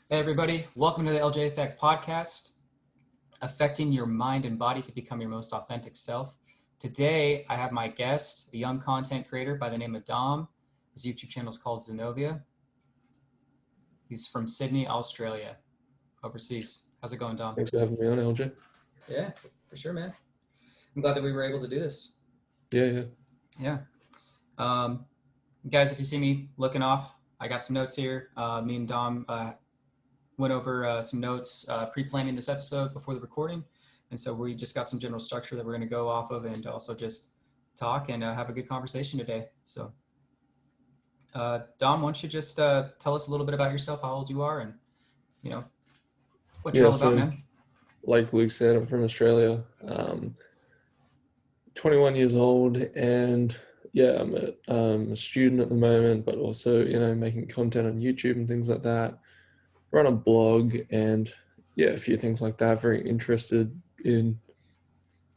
Hey everybody, welcome to the TheLJEffect podcast, affecting your mind and body to become your most authentic self. Today, I have my guest, a young content creator by the name of Dom. His YouTube channel is called Zenoviel. He's from Sydney, Australia, overseas. How's it going, Dom? Thanks for having me on, LJ. Yeah, for sure, man. I'm glad that we were able to do this. Yeah. Yeah. Um, Guys, if you see me looking off, I got some notes here. Me and Dom went over some notes pre-planning this episode before the recording. And so we just got some general structure that we're going to go off of and also just talk and have a good conversation today. So Dom, why don't you just tell us a little bit about yourself, how old you are, and you know what you're Yeah, all about, so man. like Luke said, I'm from Australia, 21 years old, and yeah, I'm a student at the moment, but also, making content on YouTube and things like that. Run a blog and yeah, a few things like that. Very interested in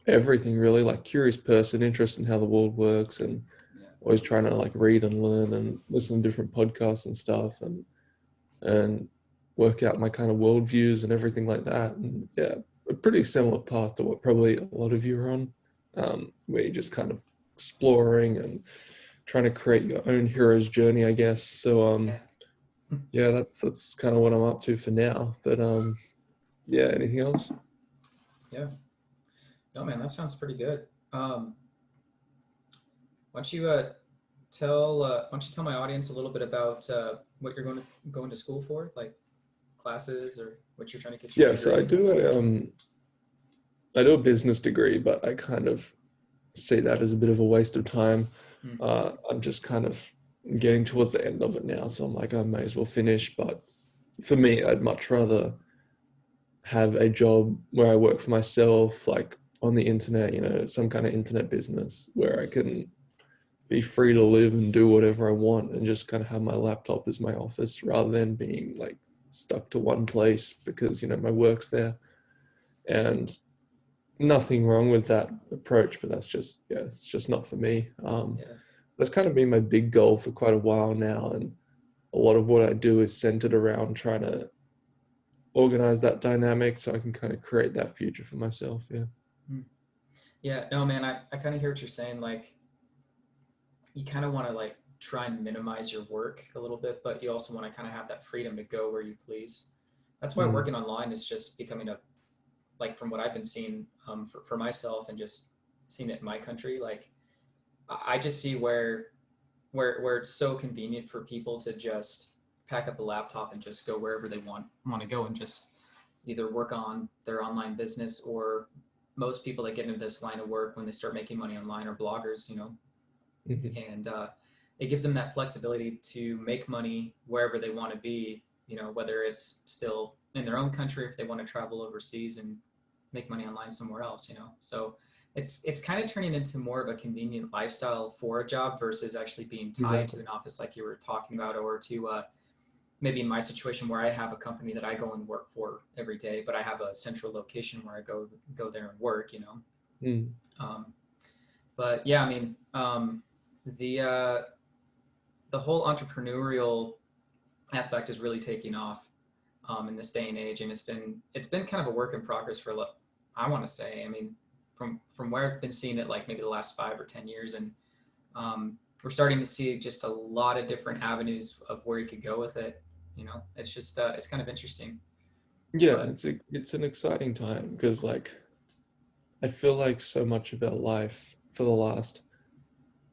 everything really, like curious person, interested in how the world works and Yeah. always trying to like read and learn and listen to different podcasts and stuff and work out my kind of worldviews and everything like that. And yeah, a pretty similar path to what probably a lot of you are on, where you're just kind of exploring and trying to create your own hero's journey, I guess. So Yeah. yeah, that's kind of what I'm up to for now. But yeah, anything else? Yeah. No, man, that sounds pretty good. Why don't you why don't you tell my audience a little bit about what you're going to school for, like classes or what you're trying to get your Yeah, so degree in? I do a business degree, but I kind of see that as a bit of a waste of time. Hmm. I'm just kind of getting towards the end of it now, so I'm like, I may as well finish. But for me, I'd much rather have a job where I work for myself, like on the internet, some kind of internet business where I can be free to live and do whatever I want and just kind of have my laptop as my office rather than being like stuck to one place because, my work's there. And nothing wrong with that approach, but that's just, yeah, it's just not for me. Yeah. That's kind of been my big goal for quite a while now. And a lot of what I do is centered around trying to organize that dynamic so I can kind of create that future for myself. Yeah. Hmm. Yeah. No, man, I kind of hear what you're saying. Like, you kind of want to like try and minimize your work a little bit, but you also want to kind of have that freedom to go where you please. That's why Mm. working online is just becoming a, like from what I've been seeing for myself and just seeing it in my country, like I just see where it's so convenient for people to just pack up a laptop and just go wherever they want to go and just either work on their online business, or most people that get into this line of work when they start making money online are bloggers, Hmm. and it gives them that flexibility to make money wherever they want to be, whether it's still in their own country, if they want to travel overseas and make money online somewhere else, so it's kind of turning into more of a convenient lifestyle for a job versus actually being tied to Exactly. an office like you were talking about, or to maybe in my situation where I have a company that I go and work for every day, but I have a central location where I go there and work, Mm. um, but yeah, I mean, the the whole entrepreneurial aspect is really taking off in this day and age, and it's been kind of a work in progress for, I want to say, I mean, from where I've been seeing it, like maybe the last 5 or 10 years, and we're starting to see just a lot of different avenues of where you could go with it. It's just it's kind of interesting, Yeah, but it's an exciting time because like I feel like so much of our life for the last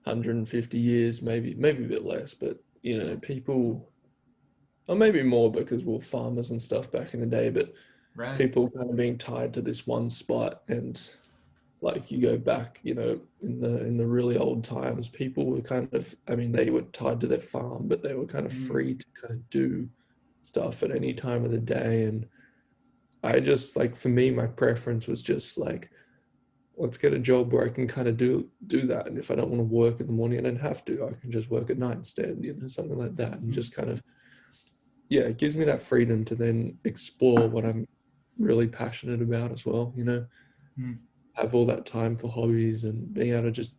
150 years, maybe a bit less, but people, or maybe more because we were farmers and stuff back in the day, but right. people kind of being tied to this one spot. And like you go back, in the really old times, people were kind of, I mean, they were tied to their farm, but they were kind of Mm, free to kind of do stuff at any time of the day. And I just like, for me, my preference was just like, let's get a job where I can kind of do that. And if I don't want to work in the morning, I don't have to. I can just work at night instead, something like that. And mm, just kind of, yeah, it gives me that freedom to then explore what I'm really passionate about as well. mm. Have all that time for hobbies and being able to just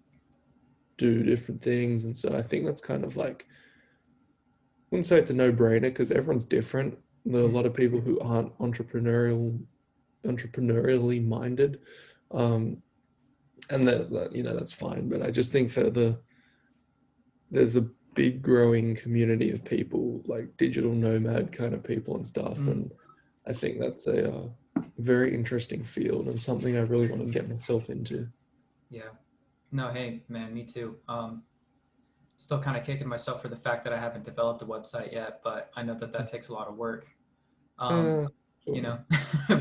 do different things. And so I think that's kind of like, I wouldn't say it's a no-brainer because everyone's different, There are a lot of people who aren't entrepreneurially minded, um, and that you know that's fine. But I just think that there's a big growing community of people like digital nomad kind of people and stuff, Mm, and I think that's a very interesting field and something I really want to get myself into. yeah. No, hey, man, me too. Still kind of kicking myself for the fact that I haven't developed a website yet, but I know that that takes a lot of work. Um, Uh, you sure. know,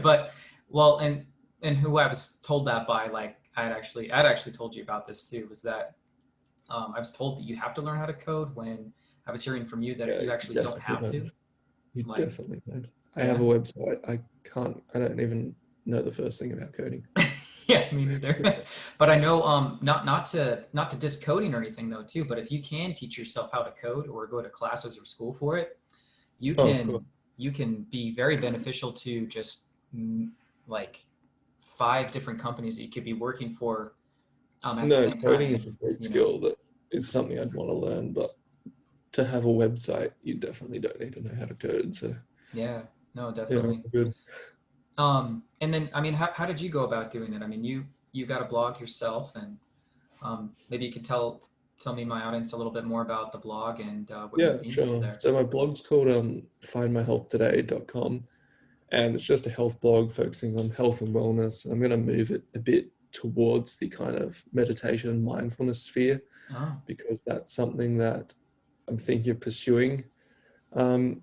but well, and who I was told that by, like, I'd actually told you about this too, was that I was told that you have to learn how to code when I was hearing from you that Yeah, you you actually don't definitely have to. don't. You Like, definitely don't. I have yeah. a website. I don't even know the first thing about coding. Yeah, me neither. But I know not to diss coding or anything though too, but if you can teach yourself how to code or go to classes or school for it, you Oh, of course. can you can be very beneficial to just like five different companies that you could be working for at the No, same time, coding is a and great you know, skill that is something I'd want to learn, but to have a website, you definitely don't need to know how to code. So yeah, no, yeah, definitely. good. And then I mean, how did you go about doing it? I mean, you got a blog yourself, and maybe you could tell me, my audience, a little bit more about the blog and what your Yeah, theme is sure. there. So my blog's called findmyhealthtoday.com, and it's just a health blog focusing on health and wellness. I'm going to move it a bit towards the kind of meditation and mindfulness sphere Oh, because that's something that I'm thinking of pursuing. Um,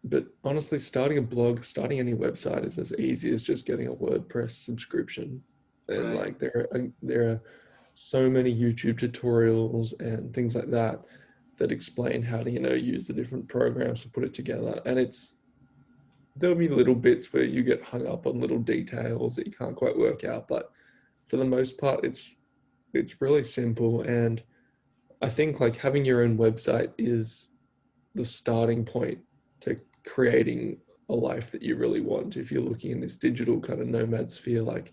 but honestly, starting a blog, starting any website is as easy as just getting a WordPress subscription. And right. like there are so many YouTube tutorials and things like that that explain how to, you know, use the different programs to put it together. And there'll be little bits where you get hung up on little details that you can't quite work out, but for the most part, it's really simple. And I think like having your own website is the starting point to creating a life that you really want. If you're looking in this digital kind of nomad sphere, like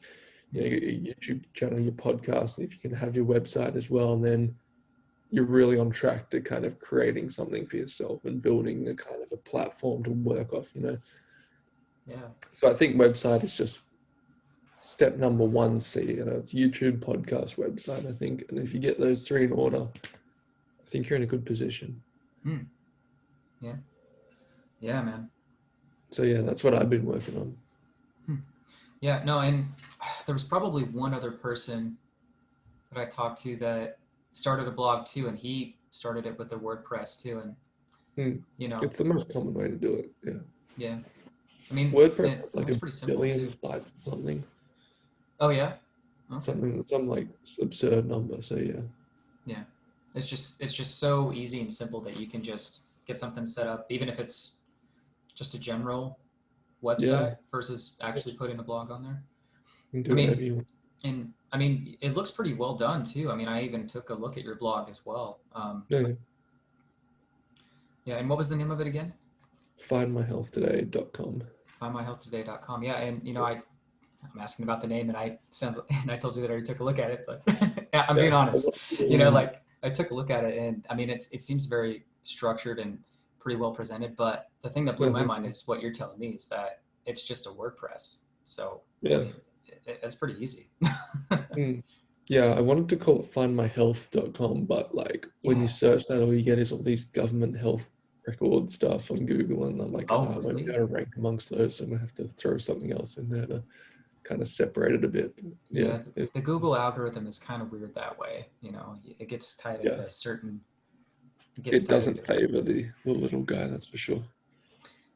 you know, Mm, your YouTube channel, your podcast, and if you can have your website as well, then you're really on track to kind of creating something for yourself and building a kind of a platform to work off, you know. yeah. So I think website is just step number 1C, you know, it's YouTube, podcast, website, I think. And if you get those three in order, I think you're in a good position. Mm, yeah. Yeah, man. So yeah, that's what I've been working on. Hmm. Yeah, no, and there was probably one other person that I talked to that started a blog too, and he started it with a WordPress too, and Hmm. you know, It's the most common way to do it. Yeah. yeah. I mean, WordPress and has like it's a pretty simple billion too. sites or something, Oh yeah. Okay. some like absurd number. So yeah, Yeah. It's just so easy and simple that you can just get something set up, even if it's just a general yeah, website versus you actually putting a blog on there. can I do mean, whatever you want. and I mean, it looks pretty well done too. I mean, I even took a look at your blog as well. Yeah, yeah. Yeah, and what was the name of it again? Findmyhealthtoday.com. Findmyhealthtoday.com. Yeah, and I'm asking about the name, and and I told you that I already took a look at it, but yeah, I'm being Yeah, a honest. lot of people, Like, I took a look at it, and I mean, it seems very structured and pretty well presented. But the thing that blew no, my thank mind you. is what you're telling me is that it's just a WordPress. So I Yeah. mean, it's pretty easy. Mm. Yeah, I wanted to call it findmyhealth.com, but like when you Yeah. search that, all you get is all these government health record stuff on Google, and I'm like, Oh, oh, I won't be really? able to rank amongst those, so I'm gonna have to throw something else in there to kind of separate it a bit. But yeah, Yeah. The Google algorithm is kind of weird that way. It gets tied yeah, into certain. It gets it tied into doesn't different. favor the little guy, that's for sure.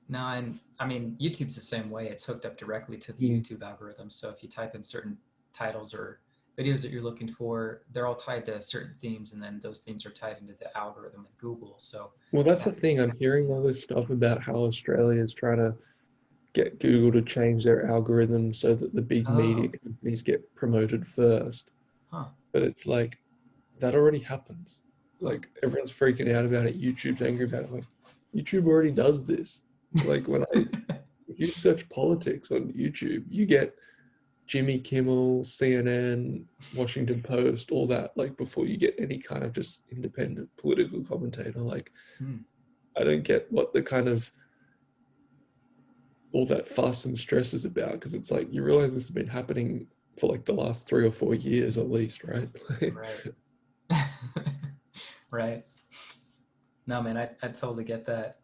No, and I mean, YouTube's the same way. It's hooked up directly to the Mm. YouTube algorithm. So if you type in certain titles or videos that you're looking for, they're all tied to certain themes, and then those themes are tied into the algorithm in Google. So Well, that's the that, thing. I'm hearing all this stuff about how Australia is trying to get Google to change their algorithm so that the big media oh, companies get promoted first. huh, But it's like that already happens. huh, Like everyone's freaking out about it. YouTube's angry about it. Like YouTube already does this. Like if you search politics on YouTube, you get Jimmy Kimmel, CNN, Washington Post, all that. Like before you get any kind of just independent political commentator. Like hmm, I don't get what the kind of all that fuss and stress is about, because it's like you realize this has been happening for like the last 3 or 4 years at least, right? Right. Right. No, man, I totally get that.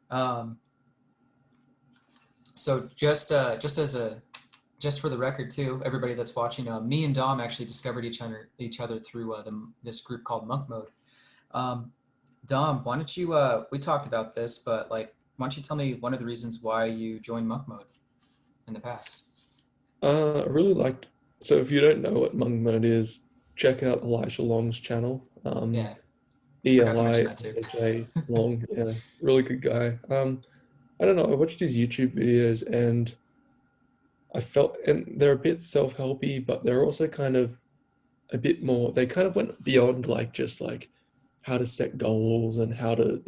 Um, so just for the record too, everybody that's watching, me and Dom actually discovered each other through this group called Monk Mode. Um, Dom, why don't you we talked about this, but like, why don't you tell me one of the reasons why you joined Monk Mode in the past? I really liked. So if you don't know what monk mode is, check out Elisha Long's channel. Yeah, forgot to mention that too. ELISHA Long, yeah, really good guy. I don't know. I watched his YouTube videos and I felt, and they're a bit self-helpy, but they're also kind of a bit more. They kind of went beyond like just like how to set goals and how to,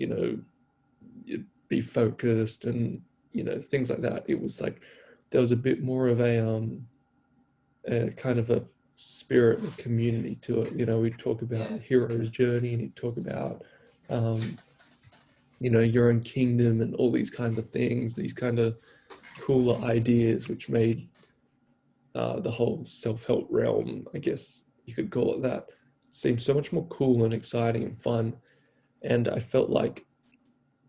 be focused and things like that. It was like there was a bit more of a kind of a spirit of community to it. We talk about Yeah, the hero's journey, and you talk about um, your own kingdom and all these kinds of things, these kind of cooler ideas, which made the whole self-help realm, I guess you could call it that, seem so much more cool and exciting and fun. And I felt like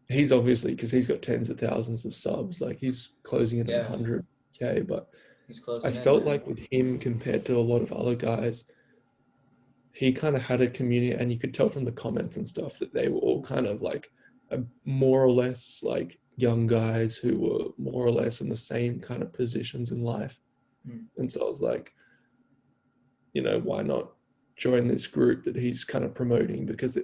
he's obviously, because he's got tens of thousands of subs, like he's closing in on yeah, 100K, but he's I closing in, felt man. like with him compared to a lot of other guys, he kind of had a community, and you could tell from the comments and stuff that they were all kind of like more or less like young guys who were more or less in the same kind of positions in life. Mm, And so I was like, why not join this group that he's kind of promoting? Because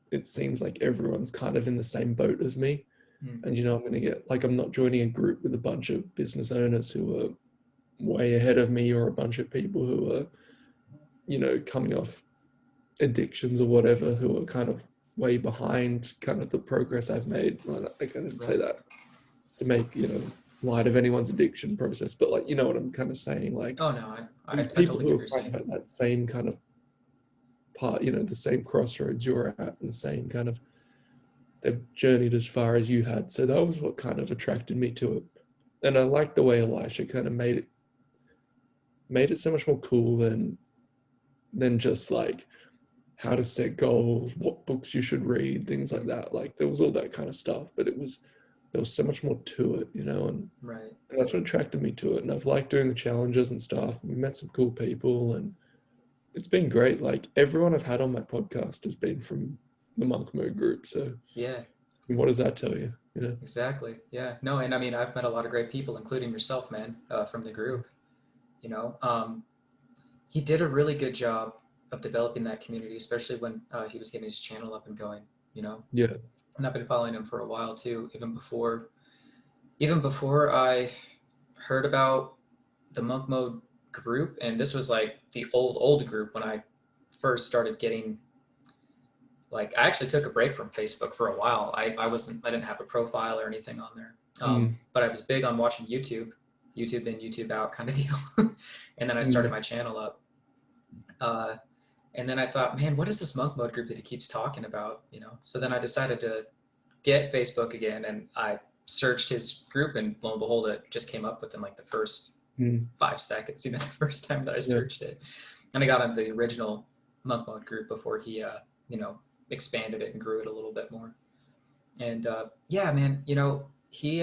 it seems like everyone's kind of in the same boat as me. mm, And I'm going to get like, I'm not joining a group with a bunch of business owners who are way ahead of me, or a bunch of people who are, coming off addictions or whatever, who are kind of way behind kind of the progress I've made. Well, I can't say right. that to make, light of anyone's addiction process, but like, you know what I'm kind of saying? Like, Oh no, I these people totally get who what are you're kind saying. of at that same kind of part, the same crossroads you're at, and the same kind of, they've journeyed as far as you had. So that was what kind of attracted me to it. And I like the way Elisha kind of made it so much more cool than just like how to set goals, what books you should read, things like Mm, that. Like there was all that kind of stuff, but there was so much more to it, right. and that's what attracted me to it. And I've liked doing the challenges and stuff. We met some cool people, and it's been great. Like everyone I've had on my podcast has been from the Monk Mode group. So Yeah, what does that tell you? exactly. Yeah. No, and I mean, I've met a lot of great people, including yourself, man, from the group. You know, he did a really good job of developing that community, especially when he was getting his channel up and going. You know, Yeah. and I've been following him for a while too, even before I heard about the Monk Mode group, and this was like the old group when I first started getting, like, I actually took a break from Facebook for a while. I didn't have a profile or anything on there. Mm, But I was big on watching YouTube in, YouTube out kind of deal. And then I started mm, my channel up. Uh, and then I thought, man, what is this Monk Mode group that he keeps talking about? So then I decided to get Facebook again, and I searched his group, and lo and behold, it just came up within like the first mm, 5 seconds, the first time that I yeah. searched it. And I got into the original Monk Mode group before he, you know, expanded it and grew it a little bit more. And yeah, man, he,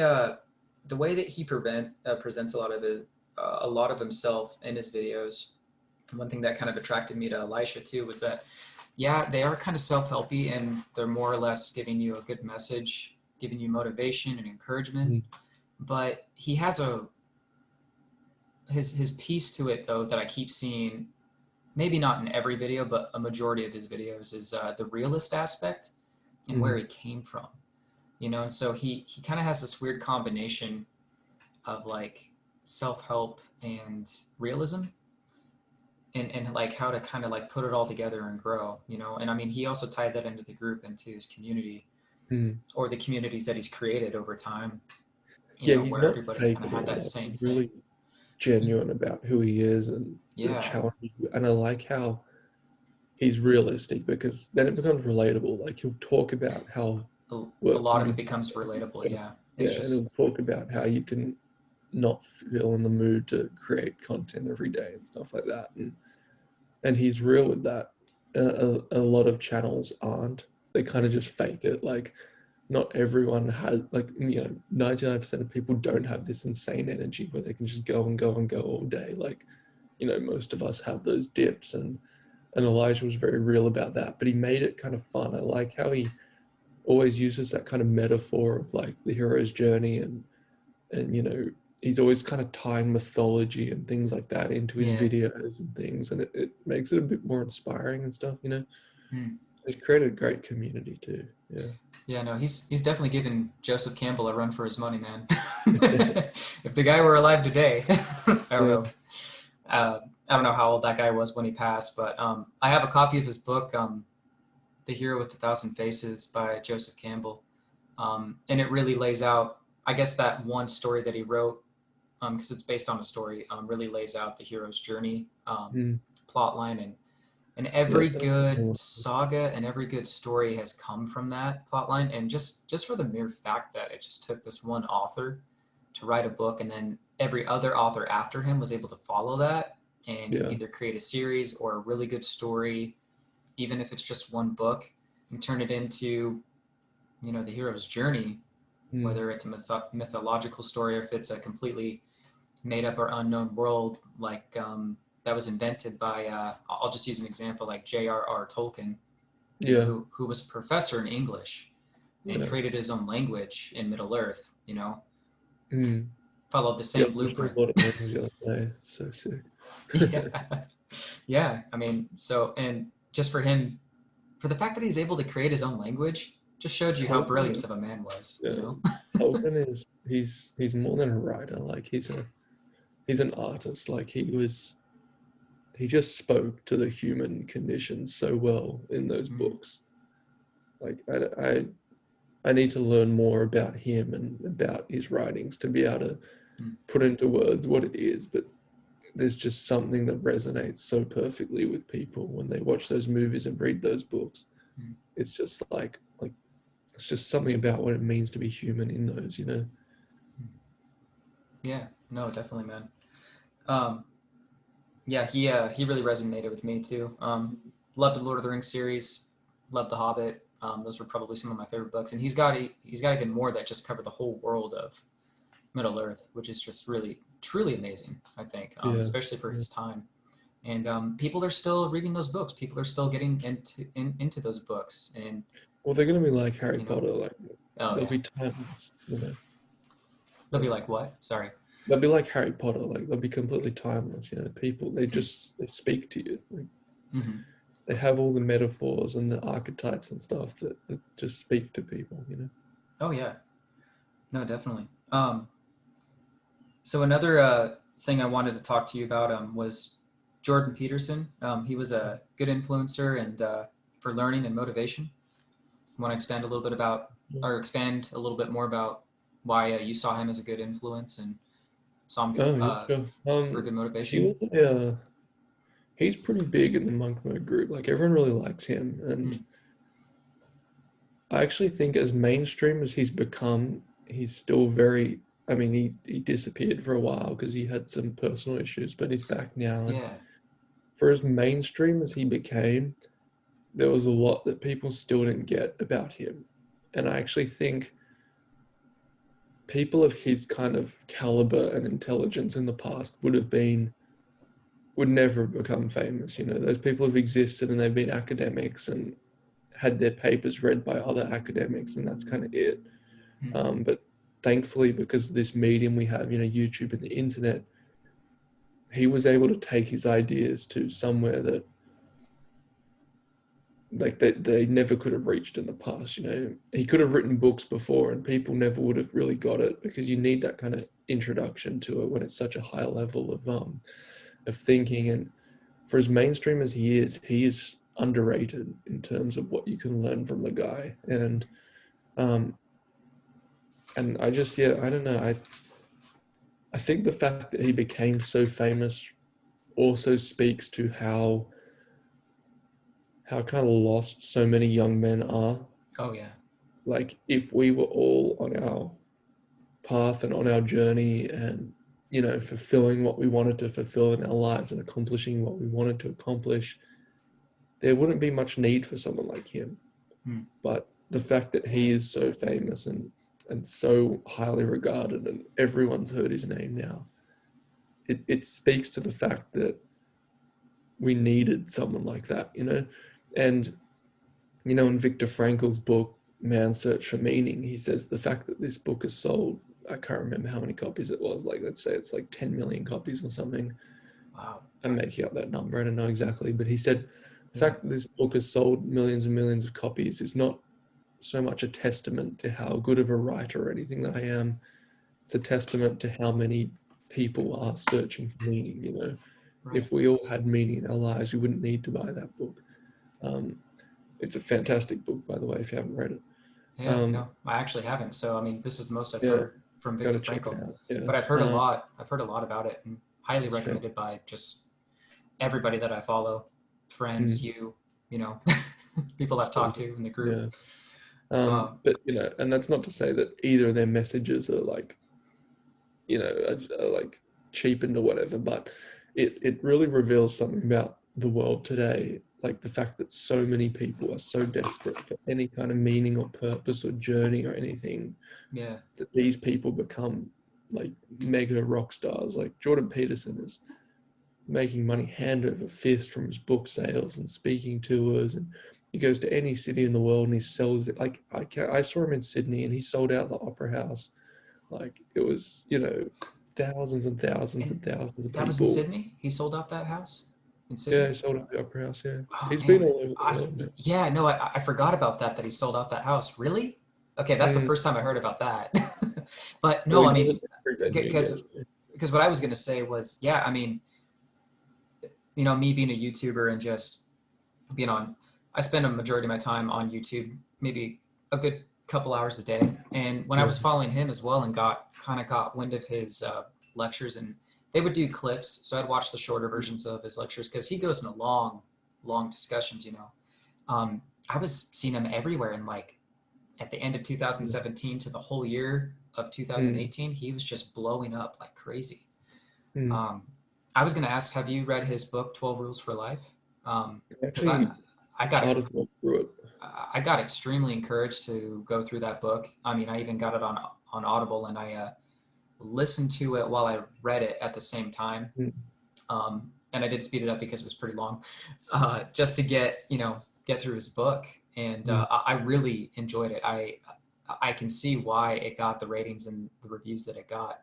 the way that he presents a lot of himself in his videos. One thing that kind of attracted me to Elisha too was that, yeah, they are kind of self-helpy, and they're more or less giving you a good message, giving you motivation and encouragement. Mm, But he has his piece to it though that I keep seeing, maybe not in every video, but a majority of his videos, is the realist aspect and where mm, he came from. And so he kind of has this weird combination of like self-help and realism, and like how to kind of like put it all together and grow. And I mean, he also tied that into the group, into his community, mm. or the communities that he's created over time, Yeah, he's where not everybody fake kind of at had all. that Like same he's thing. really genuine about who he is and the Yeah, challenge. And I like how he's realistic, because then it becomes relatable. Like he'll talk about how a work can lot of be it done becomes relatable. better. Yeah. Yeah, It's and just, it'll talk about how you can not feel in the mood to create content every day and stuff like that. And he's real with that. A lot of channels aren't. They kind of just fake it. Like, not everyone has, like, 99% of people don't have this insane energy where they can just go and go and go all day. Like, most of us have those dips, and Elijah was very real about that, but he made it kind of fun. I like how he always uses that kind of metaphor of like the hero's journey, and he's always kind of tying mythology and things like that into his yeah. videos and things, and it makes it a bit more inspiring and stuff. Hmm. He's created a great community too. Yeah. Yeah, no, he's definitely given Joseph Campbell a run for his money, man. If the guy were alive today, I don't Yeah. know. I don't know how old that guy was when he passed, but I have a copy of his book, "The Hero with a Thousand Faces" by Joseph Campbell, and it really lays out, I guess, that one story that he wrote, because it's based on a story, really lays out the hero's journey, Mm. plot line, and Yeah, every it's good definitely. saga and every good story has come from that plot line. And just for the mere fact that it just took this one author to write a book, and then every other author after him was able to follow that and Yeah. either create a series or a really good story, even if it's just one book, and turn it into, the hero's journey, Mm. whether it's a mythological story or if it's a completely made up or unknown world, like that was invented by, I'll just use an example, like j.r.r. Tolkien, Yeah. who was a professor in English and Yeah. created his own language in Middle Earth, Mm. followed the Yeah, same I watched a blueprint. lot of things the other day. It's so sick. Yeah. Yeah, I mean, so, and just for him, for the fact that he's able to create his own language, just showed you how Tolkien brilliant is, of a man was. yeah, Tolkien is he's more than a writer. Like, he's an artist. Like, he just spoke to the human condition so well in those Mm, books. Like, I need to learn more about him and about his writings to be able to mm, put into words what it is. But there's just something that resonates so perfectly with people when they watch those movies and read those books. mm. It's just like it's just something about what it means to be human in those. Yeah, no, definitely, man. Um, yeah, he really resonated with me too. Loved the Lord of the Rings series, loved The Hobbit. Those were probably some of my favorite books, and he's got even more that just cover the whole world of Middle Earth, which is just really truly amazing. I think, Yeah. especially for Yeah. his time. And people are still reading those books. People are still getting into those books, and Well, they're gonna be like Harry you know, Potter. Like, oh they'll yeah, be timeless. they'll be like, what? Sorry. They'll be like Harry Potter. Like, they'll be completely timeless. People, Hmm. they speak to you. Like, Hmm. they have all the metaphors and the archetypes and stuff that just speak to people. Oh yeah, no, definitely. So another thing I wanted to talk to you about was Jordan Peterson. He was a good influencer and for learning and motivation. Want to expand a little bit more about why you saw him as a good influence and saw him Oh, yeah, sure. for good He motivation. was he's pretty big in the monk mode group. Like, everyone really likes him, and Mm, I actually think as mainstream as he's become, he's still very. I mean, he disappeared for a while because he had some personal issues, but he's back now. And yeah, for as mainstream as he became, there was a lot that people still didn't get about him. And I actually think people of his kind of caliber and intelligence in the past would never have become famous. Those people have existed and they've been academics and had their papers read by other academics, and that's kind of it. mm, But thankfully, because of this medium we have, YouTube and the internet, he was able to take his ideas to somewhere that, like, they never could have reached in the past. He could have written books before and people never would have really got it, because you need that kind of introduction to it when it's such a high level of thinking. And for as mainstream as he is underrated in terms of what you can learn from the guy. Um and I just, yeah, I don't know, I think the fact that he became so famous also speaks to how kind of lost so many young men are. oh yeah, Like, if we were all on our path and on our journey, and fulfilling what we wanted to fulfill in our lives and accomplishing what we wanted to accomplish, there wouldn't be much need for someone like him. Hmm. But the fact that he is so famous and so highly regarded, and everyone's heard his name now, it speaks to the fact that we needed someone like that, And in Viktor Frankl's book, Man's Search for Meaning, he says the fact that this book is sold, I can't remember how many copies it was, like let's say it's like 10 million copies or something. Wow. I'm making up that number, I don't know exactly, but he said the Yeah. fact that this book has sold millions and millions of copies is not so much a testament to how good of a writer or anything that I am. It's a testament to how many people are searching for meaning. Right. If we all had meaning in our lives, we wouldn't need to buy that book. It's a fantastic book, by the way, if you haven't read it. Yeah. Um, No, I actually haven't. So I mean, this is the most I've yeah, heard from got Viktor to check it Frankl, out. Yeah, but I've heard a lot. I've heard a lot about it, and highly it's fantastic. recommended by just everybody that I follow, friends, Mm, you know, people I've so talked good. to in the group. Yeah. Um, But and that's not to say that either of their messages are like, are like cheapened or whatever, but it really reveals something about the world today, like the fact that so many people are so desperate for any kind of meaning or purpose or journey or anything, yeah. that these people become like mega rock stars. Like Jordan Peterson is making money hand over fist from his book sales and speaking tours, and he goes to any city in the world and he sells it. Like I saw him in Sydney and he sold out the Opera House. Like it was, thousands and thousands And and thousands of that was in people. Sydney. He sold out that house in Yeah, Sydney. he sold out the Opera House. Yeah, Oh he's been man, all over the world, man. yeah, no, I forgot about that. That he sold out that house. Really? Okay, that's the Mm. first time I heard about that. But Well, no, he I does mean, it every venue he because goes to. what I was gonna say was, yeah, I mean, me being a YouTuber and just being on, I spend a majority of my time on YouTube, maybe a good couple hours a day. And when I Yeah. was following him as well and got wind of his lectures, and they would do clips, so I'd watch the shorter versions of his lectures because he goes into long discussions. I was seeing him everywhere, and like at the end of 2017 to the whole year of Mm. 2018, he was just blowing up like crazy. Mm. Um, I was going to ask, have you read his book, 12 Rules for Life? Because Actually, I got part of the through it. I got extremely encouraged to go through that book. I mean, I even got it on Audible, and I listened to it while I read it at the same time. Mm. And I did speed it up because it was pretty long, just to get through his book. And Mm. I really enjoyed it. I can see why it got the ratings and the reviews that it got.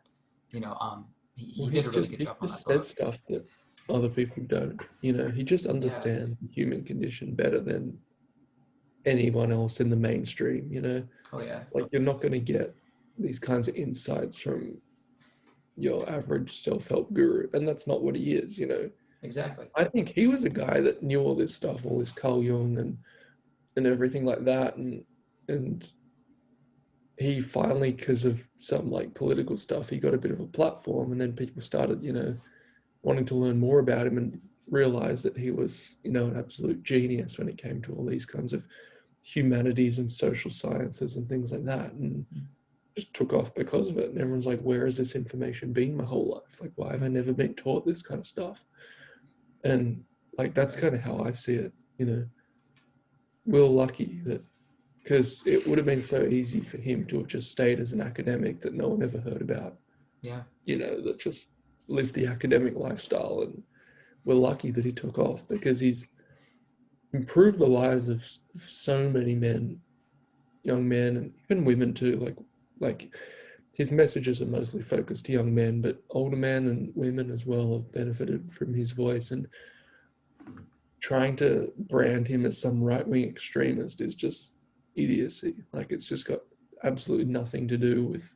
He Well, did he's a really just good he job on that just says book. stuff that other people don't. He just Yeah. understands the human condition better than anyone else in the mainstream. Oh yeah. Like you're not going to get these kinds of insights from your average self-help guru, and that's not what he is. Exactly. I think he was a guy that knew all this stuff, all this Carl Jung and everything like that, and he finally, because of some like political stuff, he got a bit of a platform, and then people started wanting to learn more about him and realize that he was an absolute genius when it came to all these kinds of humanities and social sciences and things like that, and just took off because of it. And everyone's like, where has this information been my whole life? Like, why have I never been taught this kind of stuff? And like, that's Right. kind of how I see it. We're lucky that, because it would have been so easy for him to have just stayed as an academic that no one ever heard about, Yeah. that just lived the academic lifestyle. And we're lucky that he took off because he's improved the lives of so many men, young men, and even women too. Like his messages are mostly focused to young men, but older men and women as well have benefited from his voice. And trying to brand him as some right wing extremist is just idiocy. Like it's just got absolutely nothing to do with.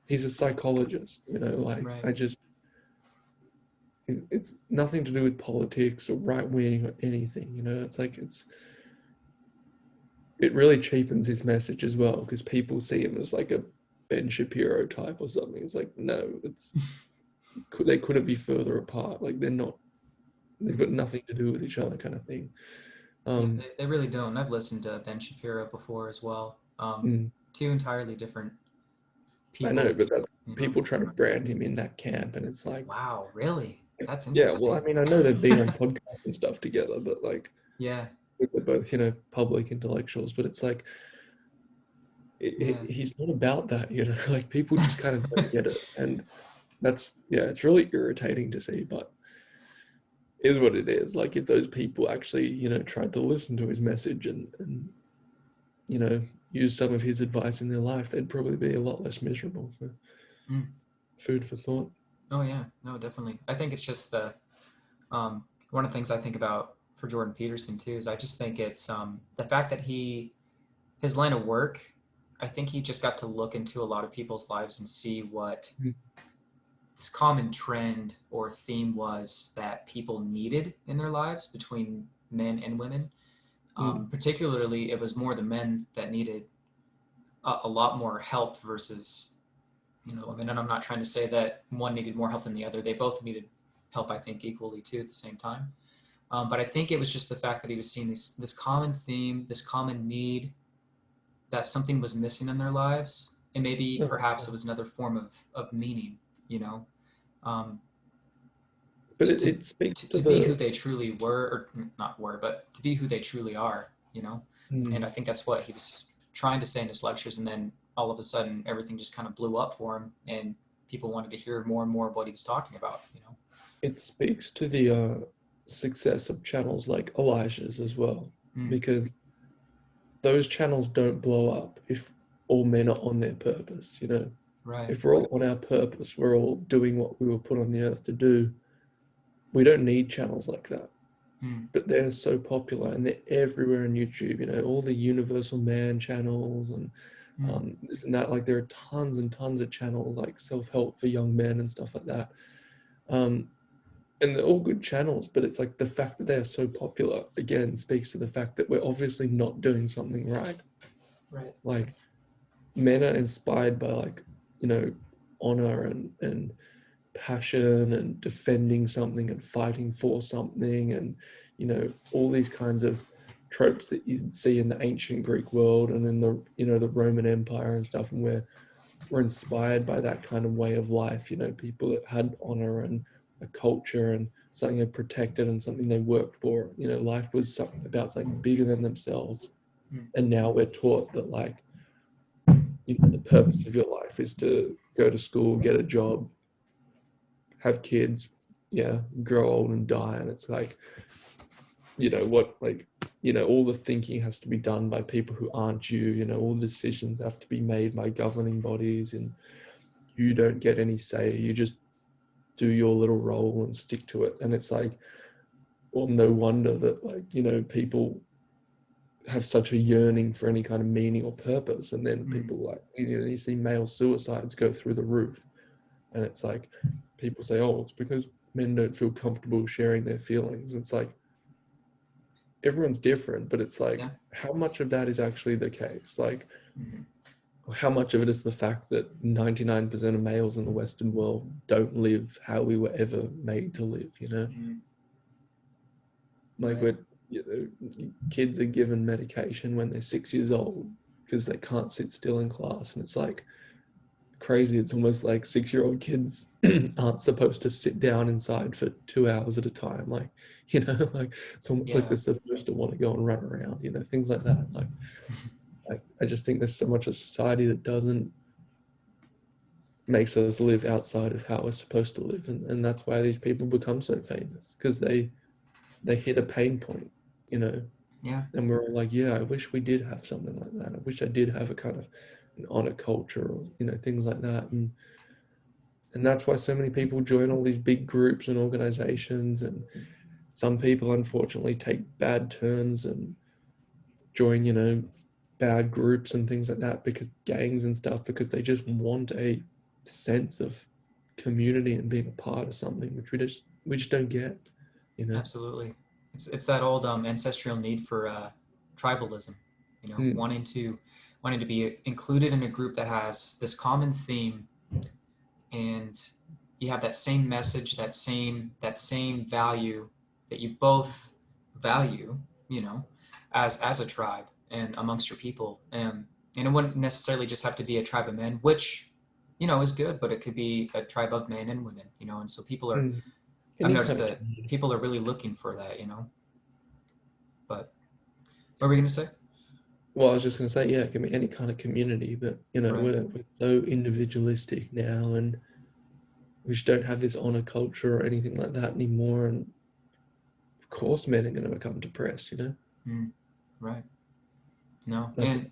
He's a psychologist. Like Right. it's nothing to do with politics or right wing or anything. It's like it really cheapens his message as well because people see him as like a Ben Shapiro type or something. It's like no, they couldn't be further apart. Like they're not. They've got nothing to do with each other, kind of thing. Yeah, Um, they really don't. I've listened to Ben Shapiro before as well. mm, Two entirely different I know, people, but that's you know. people try to brand him in that camp, and it's like, Wow, really? That's yeah. Well, I interesting. mean, I know they've been on podcasts and stuff together, but like Yeah, they're both, public intellectuals. But it's like yeah. he's not about that, Like people just kind of don't get it, and that's yeah, it's really irritating to see, but is what it is. Like if those people actually, tried to listen to his message and you know, use some of his advice in their life, they'd probably be a lot less miserable. So Mm. food for thought. Oh yeah, no, definitely. I think it's just one of the things I think about for Jordan Peterson too is I just think it's the fact that his line of work. I think he just got to look into a lot of people's lives and see what Mm, this common trend or theme was that people needed in their lives between men and women. mm, Particularly, it was more the men that needed a lot more help versus women. And I'm not trying to say that one needed more help than the other. They both needed help, I think, equally too at the same time. But I think it was just the fact that he was seeing this common theme, this common need, that something was missing in their lives, and maybe no, perhaps it was another form of meaning, you know, um, but to, it, to it speaks to to be who the they truly were, or not were, but to be who they truly are, you know. And mm, I think that's what he was trying to say in his lectures, and then all of a sudden everything just kind of blew up for him, and people wanted to hear more and more of what he was talking about, you know. it speaks to the success of channels like Elijah's as well, Mm, because those channels don't blow up if all men are on their purpose. right. If we're all on our purpose, we're all doing what we were put on the earth to do. We don't need channels like that. Mm, But they're so popular and they're everywhere on YouTube. All the Universal Man channels and mm, this and that. Like there are tons and tons of channels like self-help for young men and stuff like that. Um, and they're all good channels, but it's like the fact that they are so popular again speaks to the fact that we're obviously not doing something right. right. Like men are inspired by like, honor and passion and defending something and fighting for something and all these kinds of tropes that you see in the ancient Greek world and in the the Roman Empire and stuff, and we're inspired by that kind of way of life, people that had honor and a culture and something they protected and something they worked for. Life was something about something bigger than themselves. Mm, And now we're taught that like the purpose of your life is to go to school, get a job, have kids, yeah, grow old and die. And it's like, what, like, all the thinking has to be done by people who aren't you, all the decisions have to be made by governing bodies, and you don't get any say. You just do your little role and stick to it. And it's like, well, no wonder that, like, people have such a yearning for any kind of meaning or purpose. And then mm, people like, you see male suicides go through the roof. And it's like, people say, oh, it's because men don't feel comfortable sharing their feelings. It's like, everyone's different, but it's like, yeah. how much of that is actually the case? Like, Mm, how much of it is the fact that 99% of males in the Western world don't live how we were ever made to live? mm, Like, right. kids are given medication when they're 6 years old because they can't sit still in class. And it's like, crazy. It's almost like 6-year-old kids aren't supposed to sit down inside for 2 hours at a time. Like, like it's almost like Yeah. they're supposed to want to go and run around, things like that. Like, I just think there's so much of society that doesn't makes us live outside of how we're supposed to live. And that's why these people become so famous because they hit a pain point, you know, Yeah. and we're all like, yeah, I wish we did have something like that. I wish I did have a kind of an honor culture or, things like that. And that's why so many people join all these big groups and organizations. And some people, unfortunately, take bad turns and join, bad groups and things like that because gangs and stuff, because they just want a sense of community and being a part of something, which we just don't get. Absolutely. It's that old ancestral need for tribalism, Mm, wanting to be included in a group that has this common theme, and you have that same message, that same value that you both value, as a tribe and amongst your people. And it wouldn't necessarily just have to be a tribe of men, which is good, but it could be a tribe of men and women, and so Mm. I've Any noticed kind of that community. people are really looking for that. But what were we going to say? Well, I was just going to say, yeah, it can be any kind of community, but Right. we're so individualistic now, and we just don't have this honor culture or anything like that anymore. And of course, men are going to become depressed. Mm, right. No, That's and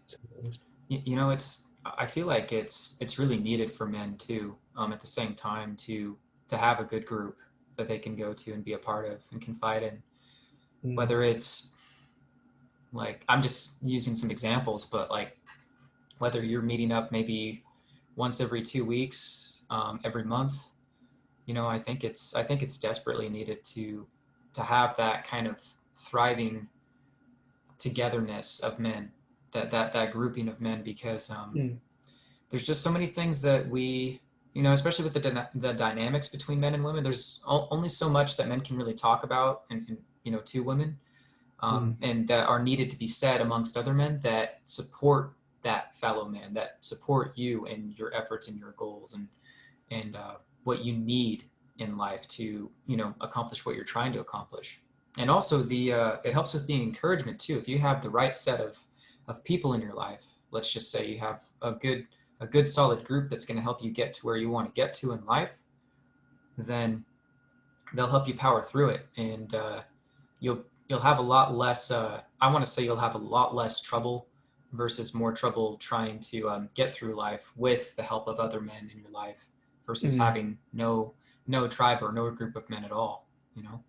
it. I feel like it's really needed for men too. At the same time, to have a good group that they can go to and be a part of and confide in. Mm, Whether it's like, I'm just using some examples, but like whether you're meeting up maybe once every 2 weeks, every month, I think it's desperately needed to have that kind of thriving togetherness of men, that grouping of men, because mm, there's just so many things that especially with the dynamics between men and women. There's only so much that men can really talk about, and to women, mm, and that are needed to be said amongst other men that support that fellow man, that support you and your efforts and your goals, and what you need in life to accomplish what you're trying to accomplish. And also it helps with the encouragement too. If you have the right set of people in your life, let's just say you have a good solid group that's going to help you get to where you want to get to in life, then they'll help you power through it, and you'll have a lot less. I want to say you'll have a lot less trouble versus more trouble trying to get through life with the help of other men in your life versus mm. having no tribe or no group of men at all. You know.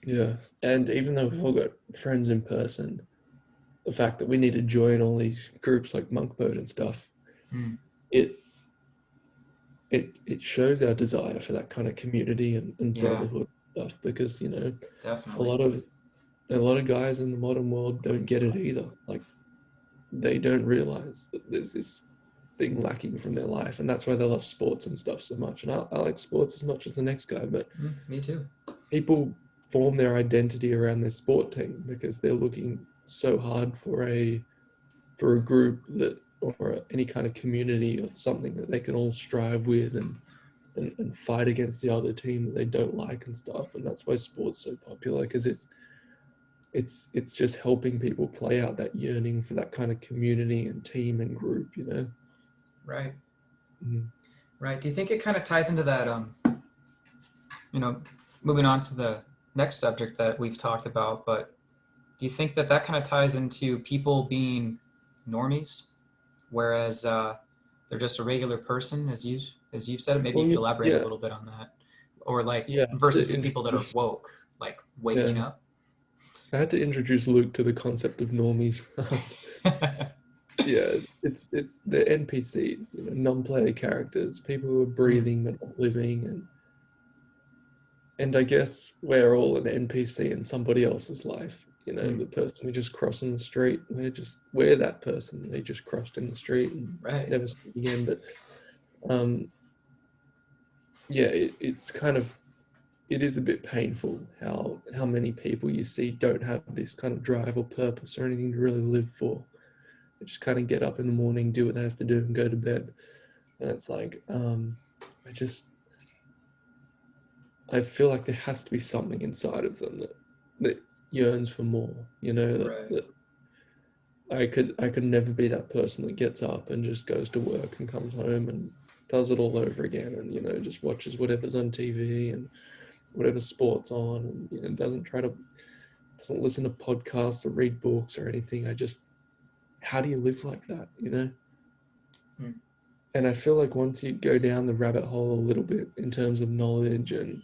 Yeah. And even though we've all got friends in person, the fact that we need to join all these groups like Monk Mode and stuff, Mm, it it shows our desire for that kind of community and yeah, brotherhood stuff because a definitely. lot of a lot of guys in the modern world don't get it either. Like they don't realize that there's this thing lacking from their life, and that's why they love sports and stuff so much. And I like sports as much as the next guy, but Me too. people form their identity around their sport team because they're looking so hard for a group that or any kind of community or something that they can all strive with and fight against the other team that they don't like and stuff. And that's why sports so popular because it's just helping people play out that yearning for that kind of community and team and group. Right. Mm. Right. Do you think it kind of ties into that? You know, moving on to the next subject that we've talked about, but do you think that kind of ties into people being normies, whereas they're just a regular person, as you've said it? Maybe you Well, could elaborate a yeah, little bit on that, or like yeah. versus To the people that are introduce, woke, like waking yeah, up. I had to introduce Luke to the concept of normies. Yeah, it's the NPCs, non-player characters, people who are Mm, breathing but not living, and I guess we're all an NPC in somebody else's life. mm, The person who just crossing the street, we're that person. They just crossed in the street and right. never seen again. But um, yeah, it's kind of it is a bit painful how many people you see don't have this kind of drive or purpose or anything to really live for. They just kind of get up in the morning, do what they have to do, and go to bed. And it's like, I just I feel like there has to be something inside of them that yearns for more. Right. That I could never be that person that gets up and just goes to work and comes home and does it all over again and just watches whatever's on TV and whatever sports on and doesn't listen to podcasts or read books or anything. I just how do you live like that? Mm, And I feel like once you go down the rabbit hole a little bit in terms of knowledge and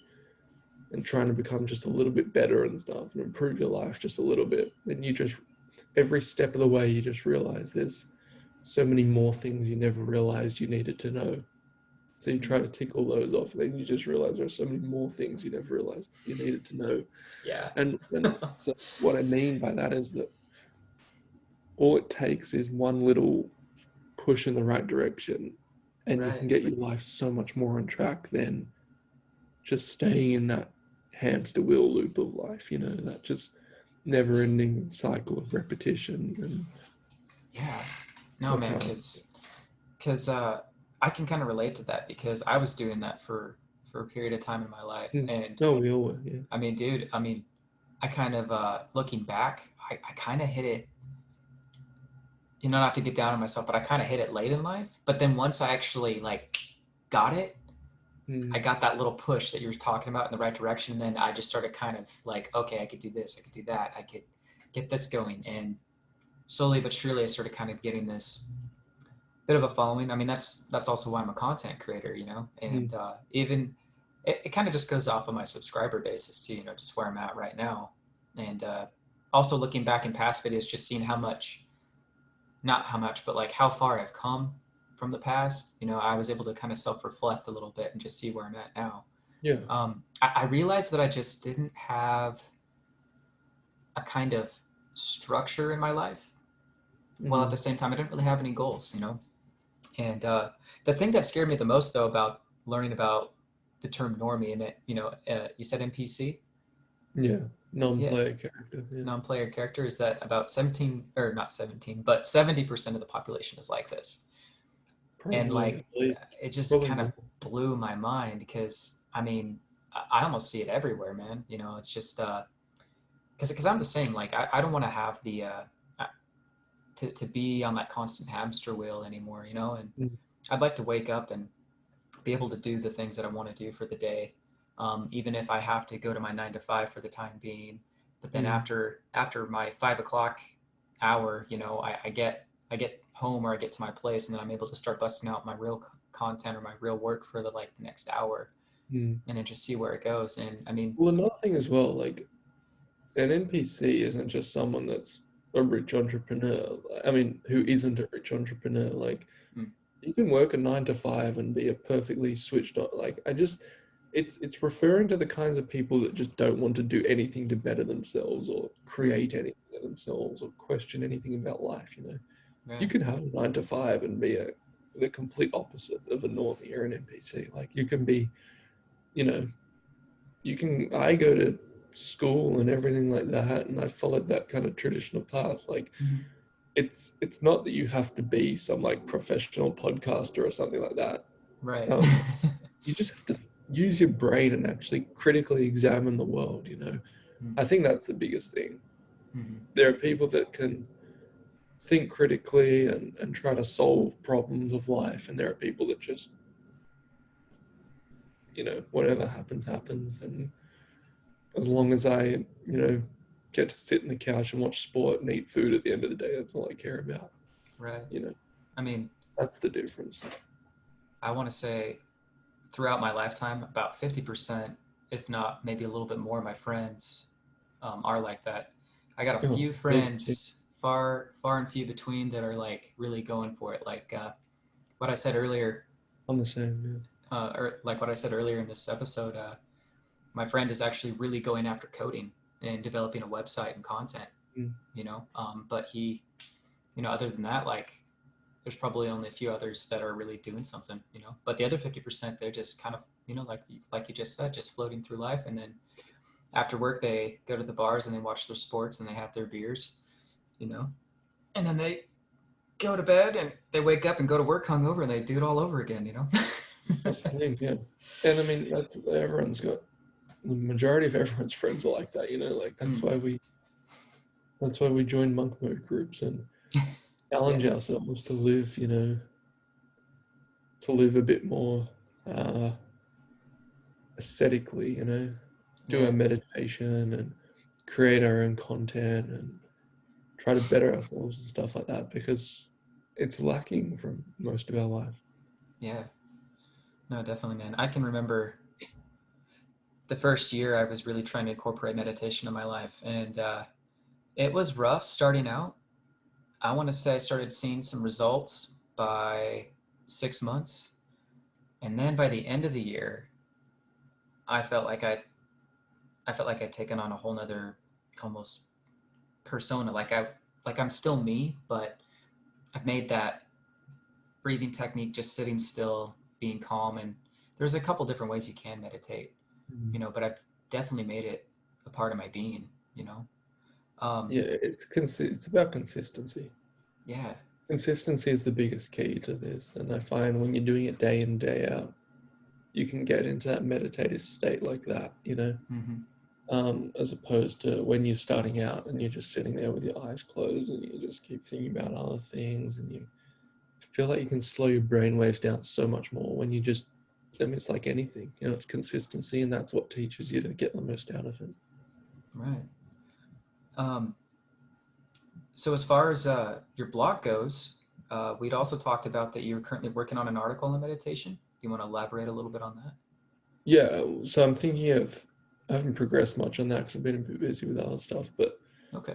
trying to become just a little bit better and stuff and improve your life just a little bit, then you just every step of the way you just realize there's so many more things you never realized you needed to know. So you mm, try to tick all those off, and then you just realize there are so many more things you never realized you needed to know. yeah. And so what I mean by that is that all it takes is one little push in the right direction, and you can Right. get your life so much more on track than just staying in that hamster wheel loop of life, that just never ending cycle of repetition and Yeah. No, that man, kind of because I can kind of relate to that because I was doing that for a period of time in my life. Mm. And No, we all were, yeah. I mean, dude, I mean, I kind of looking back, I kind of hit it, you know, not to get down on myself, but I kind of hit it late in life. But then once I actually like got it, I Mm. got that little push that you were talking about in the right direction. And then I just started kind of like, okay, I could do this, I could do that, I could get this going. And slowly but surely, I started kind of getting this bit of a following. I mean, that's also why I'm a content creator, you know, Mm. and even it kind of just goes off of my subscriber basis too, you know, just where I'm at right now. And also looking back in past videos, just seeing how much, not how much, but like how far I've come from the past. You know, I was able to kind of self-reflect a little bit and just see where I'm at now. Yeah. I realized that I just didn't have a kind of structure in my life. While at the Mm. same time, I didn't really have any goals, you know. And the thing that scared me the most, though, about learning about the term normie, and it, you know, you said NPC, Yeah. yeah, Non-player character, yeah. non-player character, is that about 17 or not 17, but 70% of the population is like this. And Probably like, at least. it just Probably kind of more. blew my mind because I mean, I almost see it everywhere, man. You know, it's just because I'm the same. Like, I don't want to have the to be on that constant hamster wheel anymore, you know. And Mm. I'd like to wake up and be able to do the things that I want to do for the day, even if I have to go to my 9 to 5 for the time being. But then Mm. after my 5 o'clock hour, you know, I get home or I get to my place, and then I'm able to start busting out my real content or my real work for the next hour, Mm. and then just see where it goes. And I mean, Well, another thing as well, like an NPC isn't just someone that's a rich entrepreneur. I mean, who isn't a rich entrepreneur? Like, mm, you can work a 9 to 5 and be a perfectly switched on. Like, it's referring to the kinds of people that just don't want to do anything to better themselves or mm, create anything of themselves or question anything about life. You know, yeah, you can have a 9 to 5 and be the complete opposite of a normie or an NPC. Like, you can be, you know, I go to school and everything like that, and I followed that kind of traditional path. Like, mm-hmm. it's not that you have to be some like professional podcaster or something like that. Right, um, you just have to use your brain and actually critically examine the world, you know. mm, I think that's the biggest thing. mm-hmm. There are people that can think critically and try to solve problems of life, and there are people that just, you know, whatever happens happens, and as long as I, you know, get to sit on the couch and watch sport and eat food at the end of the day, that's all I care about. Right. You know, I mean, that's the difference. I want to say throughout my lifetime, about 50%, if not maybe a little bit more, of my friends are like that. I got a Oh, few me too. friends, far and few between, that are like really going for it. Like what I said earlier, I'm the same. or like what I said earlier in this episode, my friend is actually really going after coding and developing a website and content. Yeah. Mm. You know, but he, you know, other than that, like there's probably only a few others that are really doing something, you know. But the other 50%, they're just kind of, you know, like you just said, just floating through life. And then after work, they go to the bars and they watch their sports and they have their beers, you know. And then they go to bed and they wake up and go to work hungover and they do it all over again, you know. That's the thing, yeah. And I mean, that's everyone's got the majority of everyone's friends are like that, you know. Like, mm, that's why we join monk mode groups and yeah, challenge ourselves to live, you know, to live a bit more uh, aesthetically, you know, do our yeah, meditation and create our own content and try to better ourselves and stuff like that, because it's lacking from most of our life. yeah. No, definitely, man. I can remember the first year I was really trying to incorporate meditation in my life, and it was rough starting out. I want to say I started seeing some results by 6 months. And then by the end of the year, I felt like I felt like I'd taken on a whole nother almost persona. Like I'm still me, but I've made that breathing technique, just sitting still, being calm. And there's a couple different ways you can meditate, Mm. you know, but I've definitely made it a part of my being, you know. Um, Yeah, it's about consistency. yeah. consistency is the biggest key to this. And I find when you're doing it day in, day out, you can get into that meditative state like that, Hmm. as opposed to when you're starting out and you're just sitting there with your eyes closed and you just keep thinking about other things and you feel like you can slow your brain waves down so much more when you just, I mean, it's like anything, it's consistency and that's what teaches you to get the most out of it. Right. Um, so as far as your blog goes, we'd also talked about that you're currently working on an article on meditation. Do you want to elaborate a little bit on that? Yeah, so I'm thinking of, I haven't progressed much on that because I've been a bit busy with other stuff, but Okay.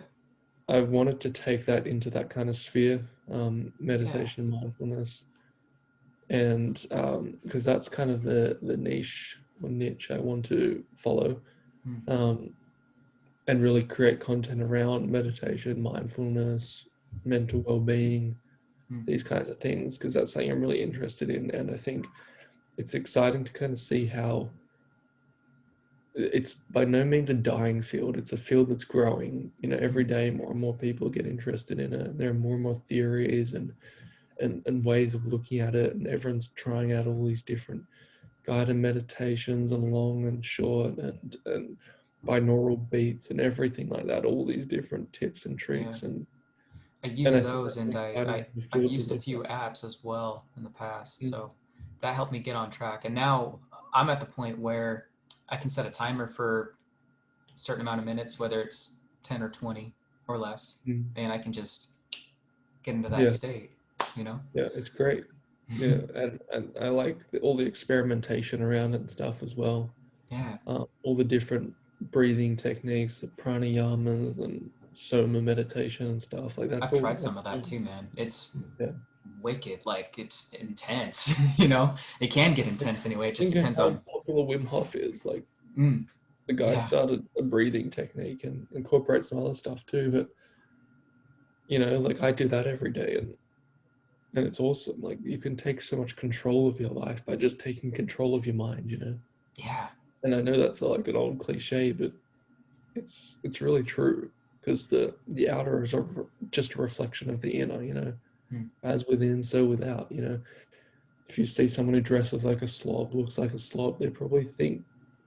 I've wanted to take that into that kind of sphere, Yeah. meditation, mindfulness, and because that's kind of the niche or niche I want to follow, Mm, um, and really create content around meditation, mindfulness, mental well-being, mm, these kinds of things, because that's something I'm really interested in, and I think it's exciting to kind of see how it's by no means a dying field. It's a field that's growing. Every mm. day more and more people get interested in it. There are more and more theories and ways of looking at it, and everyone's trying out all these different guided meditations and long and short and binaural beats and everything like that. All these different tips and Yeah. tricks, I and use I think those, that's and exciting for the I've field to used a look few at. apps as well in the past. Mm, So that helped me get on track. And now I'm at the point where I can set a timer for a certain amount of minutes, whether it's 10 or 20 or less, mm. and I can just get into that Yeah, state, you know? yeah, it's great. Yeah, and I like all the experimentation around it and stuff as well. Yeah. All the different breathing techniques, the pranayamas and soma meditation and stuff. Like I've that's all tried some that's of that fun. too, man. It's Yeah. wicked. Like it's intense, you know? It can get intense anyway. It just Think of depends how on, popular Wim Hof is. Like mm, the guy yeah, started a breathing technique and incorporates some other stuff too. But like I do that every day and it's awesome. Like you can take so much control of your life by just taking control of your mind. yeah, And I know that's like an old cliche, but it's really true because the outer is just a reflection of the inner. mm, As within, so without. If you see someone who dresses like a slob, looks like a slob, they probably think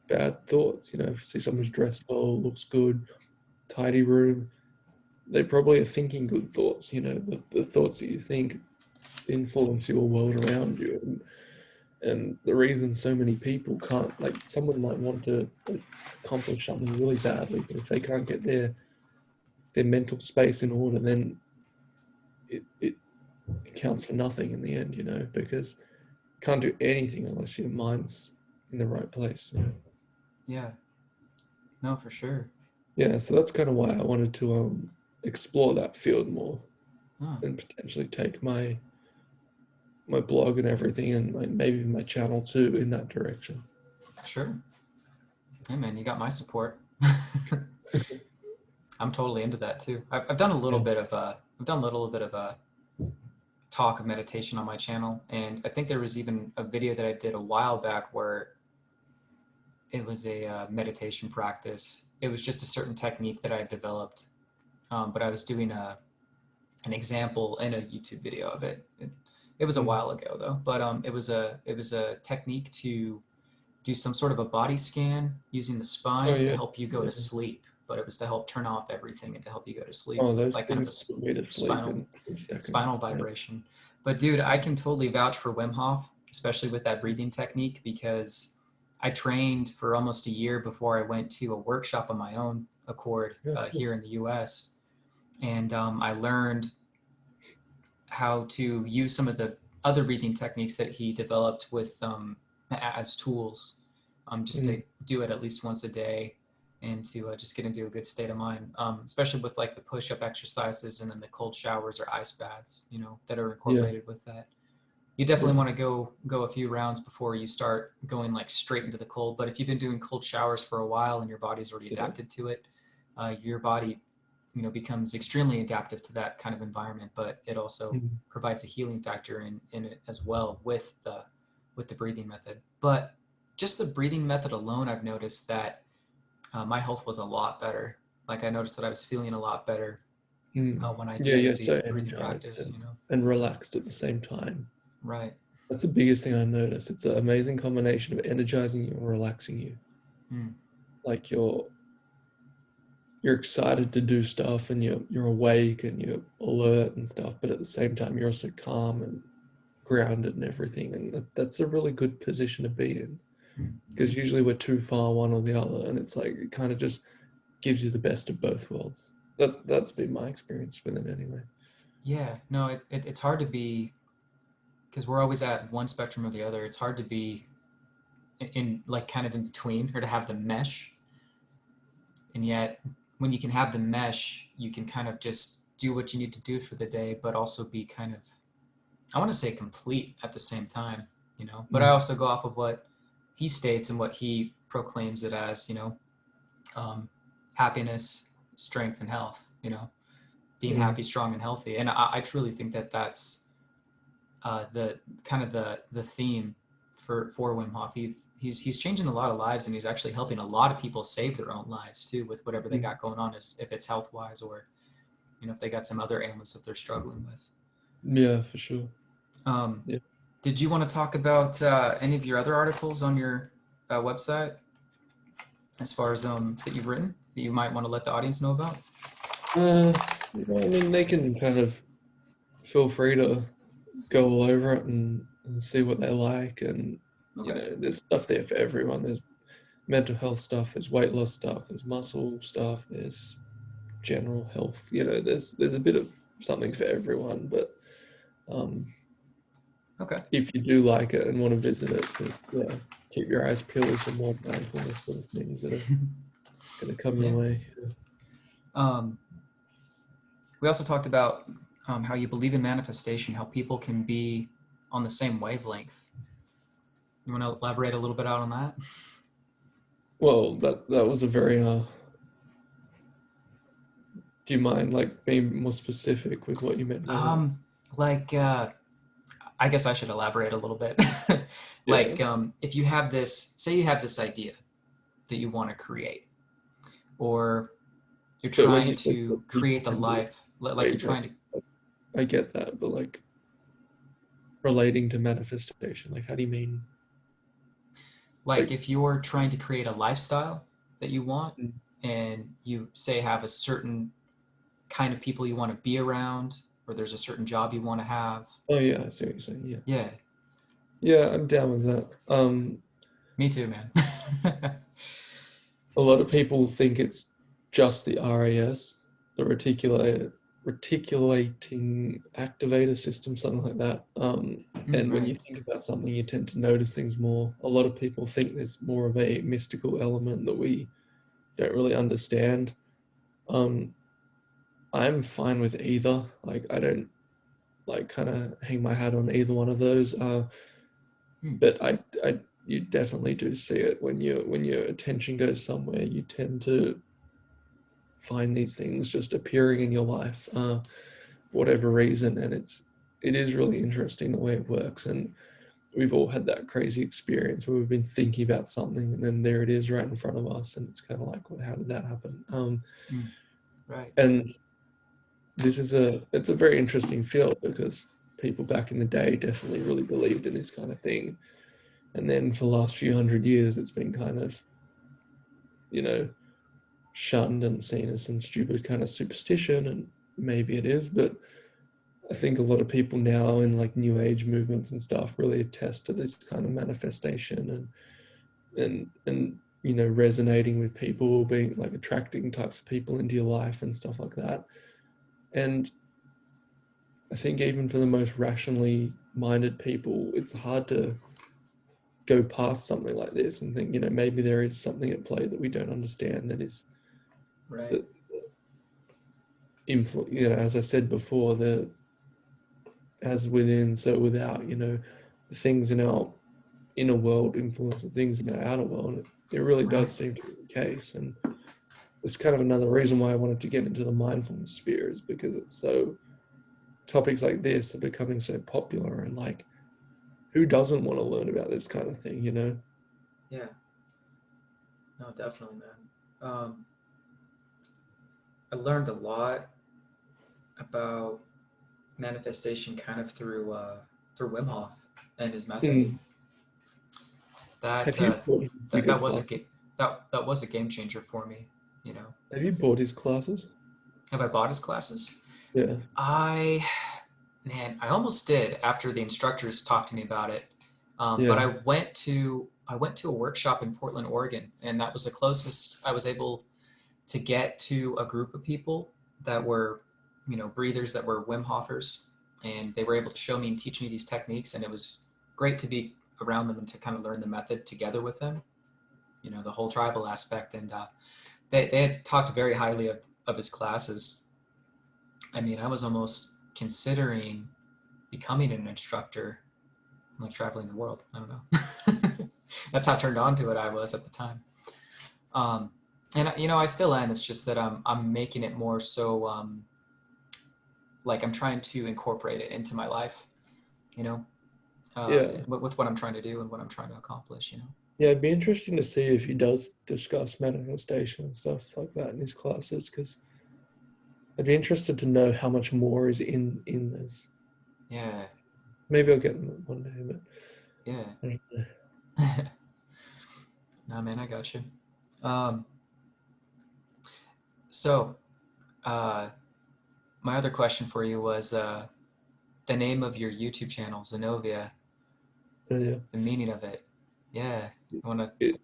bad thoughts. If you see someone who's mm, dressed well, looks good, tidy room, they probably are thinking good thoughts. The thoughts that you think influence your world around you. And the reason so many people can't, like, someone might want to accomplish something really badly, but if they can't get their mental space in order, then it counts for nothing in the end, because you can't do anything unless your mind's in the right place. yeah. No, for sure. Yeah, so that's kind of why I wanted to explore that field more Huh, and potentially take my blog and everything and maybe my channel too in that direction. sure. Hey, man, you got my support. I'm totally into that too. I've done a little Yeah. bit of I've done a little bit of a talk of meditation on my channel, and I think there was even a video that I did a while back where it was a meditation practice. It was just a certain technique that I had developed, but I was doing an example in a YouTube video of it. It was a Mm. while ago though, but it was a technique to do some sort of a body scan using the Oh spine to yeah. help you go Yeah. to sleep. But it was to help turn off everything and to help you go to sleep Oh, with those like kind of things a put me to sleep spinal in 2 seconds. Yeah. vibration. But dude, I can totally vouch for Wim Hof, especially with that breathing technique, because I trained for almost a year before I went to a workshop on my own accord Yeah. Cool. here in the U.S. And I learned how to use some of the other breathing techniques that he developed with as tools, just Mm. to do it at least once a day and to just get into a good state of mind, especially with like the push-up exercises and then the cold showers or ice baths, that are Yeah. incorporated with that. You definitely Yeah. want to go a few rounds before you start going like straight into the cold. But if you've been doing cold showers for a while and your body's already Yeah. adapted to it, your body becomes extremely adaptive to that kind of environment, but it also Mm. provides a healing factor in it as well with the breathing method. But just the breathing method alone, I've noticed that my health was a lot better. Like I noticed that I was feeling a lot better when I Yeah, do yeah, the so breathing energized practice, you know? and relaxed at the same time. Right. That's the biggest thing I noticed. It's an amazing combination of energizing you and relaxing you. Mm. Like you're excited to do stuff and you're awake and you're alert and stuff, but at the same time you're also calm and grounded and everything. And that's a really good position to be in because usually we're too far one or the other, and it's like it kind of just gives you the best of both worlds. That's been my experience with it anyway. Yeah, no, it's hard to be, because we're always at one spectrum or the other. It's hard to be in like kind of in between, or to have the mesh. And yet, when you can have the mesh, you can kind of just do what you need to do for the day, but also be kind of, I want to say, complete at the same time, you know. But I Mm, also go off of what he states and what he proclaims it as, you know, um, happiness, strength, and health, you know, being mm, happy, strong, and healthy. And I truly think that that's the kind of the theme for Wim Hof. He's changing a lot of lives, and he's actually helping a lot of people save their own lives too, with whatever they mm. got going on, is if it's health wise, or you know, if they got some other ailments that they're struggling with. Yeah, for sure. Um, Yeah. did you want to talk about any of your other articles on your website, as far as that you've written, that you might want to let the audience know about? I mean, they can kind of feel free to go all over it and see what they like. And, Okay. there's stuff there for everyone. There's mental health stuff, there's weight loss stuff, there's muscle stuff, there's general health. There's a bit of something for everyone. But um, Okay. if you do like it and want to visit it, just keep your eyes peeled for more mindfulness sort of things that are going to come your Yeah. way. Um, we also talked about how you believe in manifestation, how people can be on the same wavelength. You want to elaborate a little bit out on that? Well, that was a very do you mind like being more specific with what you meant by that? Um, like, I guess I should elaborate a little bit. Yeah. Like, if you have this, say you have this idea that you want to create, or you're But when you trying say that to people create the can do life, like you're wait, trying to, I get that, but like relating to manifestation, like how do you mean like like if you're trying to create a lifestyle that you want, mm, and you say have a certain kind of people you want to be around, or there's a certain job you want to have. oh yeah, I see what you're saying. Yeah. Yeah, Yeah, I'm down with that. me too, man. A lot of people think it's just the RAS, the reticulating activator system, something like that. And when Right. you think about something, you tend to notice things more. A lot of people think there's more of a mystical element that we don't really understand. Um, I'm fine with either. Like, I don't like kind of hang my hat on either one of those. Hmm. But you definitely do see it when your attention goes somewhere. You tend to find these things just appearing in your life for whatever reason, and it is really interesting the way it works. And we've all had that crazy experience where we've been thinking about something, and then there it is right in front of us, and it's kind of like, what? How did that happen? Hmm. Right. And it's a very interesting field because people back in the day definitely really believed in this kind of thing, and then for the last few hundred years, it's been kind of you know shunned and seen as some stupid kind of superstition, and maybe it is, but I think a lot of people now in like new age movements and stuff really attest to this kind of manifestation and resonating with people, being like attracting types of people into your life and stuff like that. And I think even for the most rationally minded people, it's hard to go past something like this and think, maybe there is something at play that we don't understand that is Right. that as I said before, the as within, so without, the things in our inner world influence the things in our outer world. It really does Right. seem to be the case. And it's kind of another reason why I wanted to get into the mindfulness sphere, is because topics like this are becoming so popular, and like, who doesn't want to learn about this kind of thing? Yeah. No, definitely, man. I learned a lot about manifestation kind of through Wim Hof and his method. Mm. That Have you bought his bigger that was class? that was a game changer for me. You know, Have you bought his classes? have I bought his classes? Yeah. I Man, I almost did after the instructors talked to me about it. But Yeah. I went to a workshop in Portland, Oregon, and that was the closest I was able to get to a group of people that were, you know, breathers that were Wim Hofers, and they were able to show me and teach me these techniques, and it was great to be around them and to kind of learn the method together with them. You know, the whole tribal aspect, and they had talked very highly of his classes. I mean, I was almost considering becoming an instructor, like traveling the world. I don't know. That's how turned on to it I was at the time. Um, and you know, I still am. It's just that I'm making it more so like I'm trying to incorporate it into my life. You know, Yeah. with what I'm trying to do and what I'm trying to accomplish. You know. Yeah, it'd be interesting to see if he does discuss manifestation and stuff like that in his classes, because I'd be interested to know how much more is in this. Yeah. Maybe I'll get him one day, but Yeah. I don't know. Nah, man, I got you. Um, so, uh, my other question for you was the name of your YouTube channel, Zenovia, Yeah, the meaning of it. Yeah. You want to it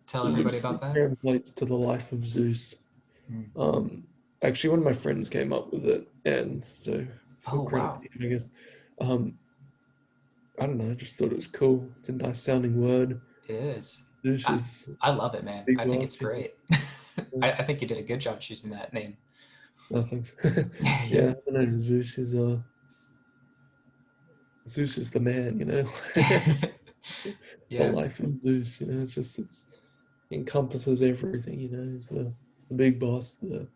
tell everybody loosely about that? translates to the life of Zeus. Mm. Um, Actually, one of my friends came up with it, and so full Oh, credit wow. to him, I guess. Um, I don't know, I just thought it was cool. It's a nice sounding word. It is. Zeus I, is I love it, man. big I think it's boss. great. I think you did a good job choosing that name. No, thanks. Yeah. Yeah, I don't know. Zeus is the man, you know. The Yeah. life of Zeus, you know. It's encompasses everything, you know. He's the big boss. The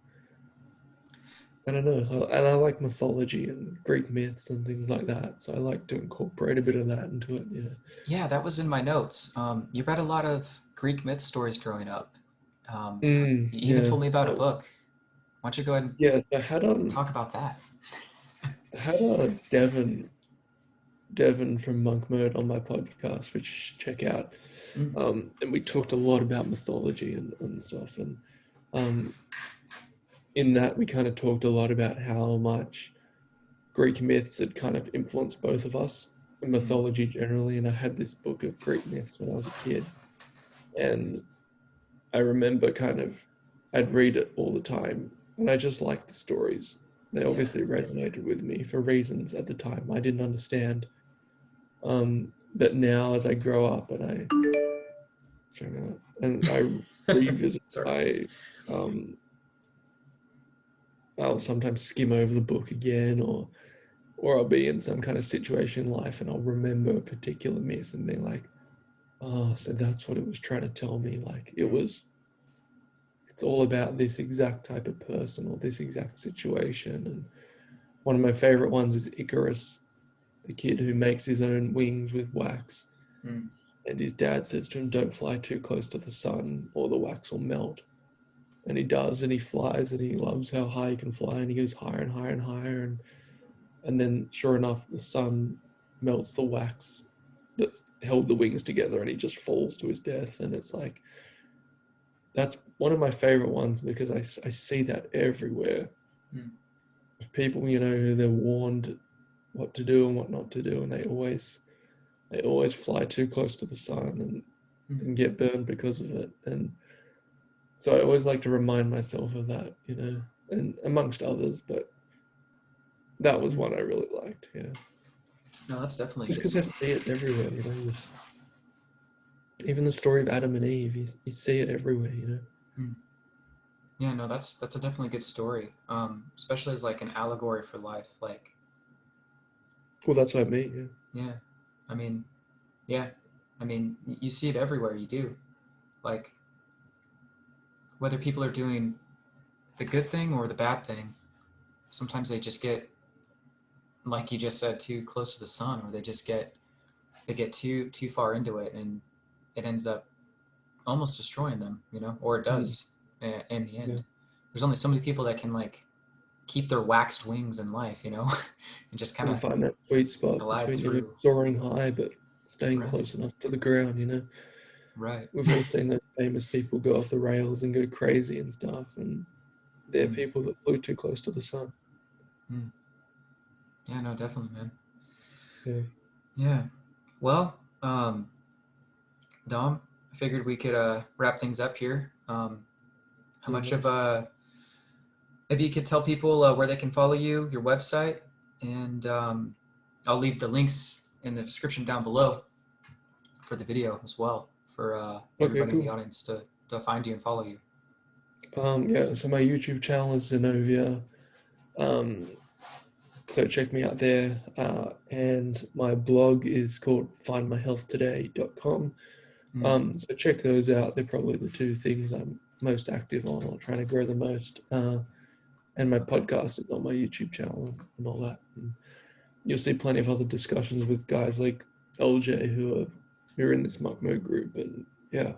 I don't know, and I like mythology and Greek myths and things like that. So I like to incorporate a bit of that into it. Yeah. Yeah, that was in my notes. You read a lot of Greek myth stories growing up. You even Yeah. told me about a book. Why don't you go ahead and Yeah. So talk about that? I had Devon from Monk Mode on my podcast, which check out. Mm, And we talked a lot about mythology and stuff. And um, in that, we kind of talked a lot about how much Greek myths had kind of influenced both of us, and mm, mythology generally. And I had this book of Greek myths when I was a kid. And I remember I'd read it all the time, and I just liked the stories. They yeah. obviously resonated with me for reasons at the time I didn't understand. But now, as I grow up sorry, and I revisit, Sorry. um, I'll sometimes skim over the book again, or I'll be in some kind of situation in life, and I'll remember a particular myth and be like, "Oh, so that's what it was trying to tell me." Like Mm, it's all about this exact type of person or this exact situation. And one of my favorite ones is Icarus, the kid who makes his own wings with wax. mm, And his dad says to him, "Don't fly too close to the sun or the wax will melt." And he does, and he flies, and he loves how high he can fly, and he goes higher and higher and higher. And then, sure enough, the sun melts the wax that's held the wings together, and he just falls to his death. And it's like, that's one of my favorite ones because I see that everywhere. mm, People, you know, they're warned what to do and what not to do, and they always fly too close to the sun mm, and get burned because of it. And so I always like to remind myself of that, you know, and amongst others, but that was mm. one I really liked, yeah. No, that's definitely Just good. because I see it everywhere, you know, just even the story of Adam and Eve, you see it everywhere, you know. Mm. Yeah, no, that's a definitely good story. Especially as like an allegory for life. Like, Well, that's what I mean, yeah. yeah, I mean, yeah, I mean, you see it everywhere. You do. Like, whether people are doing the good thing or the bad thing, sometimes they just get, like you just said, too close to the sun, or they get too far into it, and it ends up almost destroying them. You know, or it Mm, does in the yeah. end. There's only so many people that can like keep their waxed wings in life, and just kind Gotta of find that sweet spot glide between, through. soaring high but staying Right, close enough to the ground. right. We've all seen those famous people go off the rails and go crazy and stuff, and they're Mm, people that flew too close to the sun. mm. Yeah, no, definitely, man. Yeah. Yeah. Well, Dom, I figured we could wrap things up here. How Yeah, much of man. maybe you could tell people where they can follow you, your website, and I'll leave the links in the description down below for the video as well for Okay, everybody in the cool. audience to find you and follow you. Yeah, so my YouTube channel is Zenoviel. Um, so check me out there. And my blog is called findmyhealthtoday.com. Mm, So check those out. They're probably the two things I'm most active on or trying to grow the most. And my podcast is on my YouTube channel and all that. And you'll see plenty of other discussions with guys like LJ who are in this Muckmo group. And yeah,